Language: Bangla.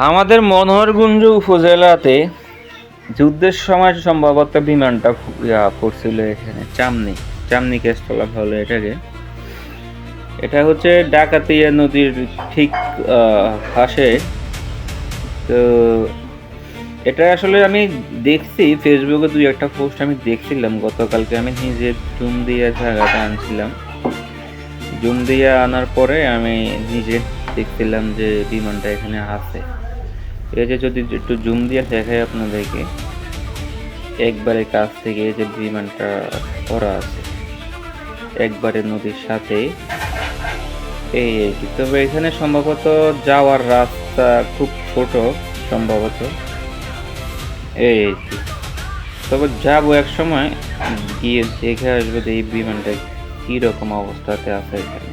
আমাদের মনোহরগঞ্জ উপজেলাতে যুদ্ধের সময় সম্ভবত বিমানটা পড়ছিল এখানে চামনি কেস বলা ভালো এটাকে। এটা হচ্ছে ডাকাতিয়া নদীর ঠিক পাশে। তো এটা আসলে আমি দেখছি ফেসবুকে দুই একটা পোস্ট আমি দেখছিলাম গতকালকে। আমি নিজে জুম দিয়ে জায়গাটা আনছিলাম, জুম দিয়ে আনার পরে আমি নিজে দেখছিলাম যে বিমানটা এখানে আছে। এই যে যদি একটু জুম দিয়ে দেখাই আপনাদেরকে, একবারে কাছ থেকে এই যে বিমানটা করা আছে একবারে নদীর সাথে, এই আর কি। তবে এখানে সম্ভবত যাওয়ার রাস্তা খুব ছোট সম্ভবত, এই আর কি। তবে যাবো এক সময়, গিয়ে দেখে আসবো যে এই বিমানটা কি রকম অবস্থাতে আছে এখানে।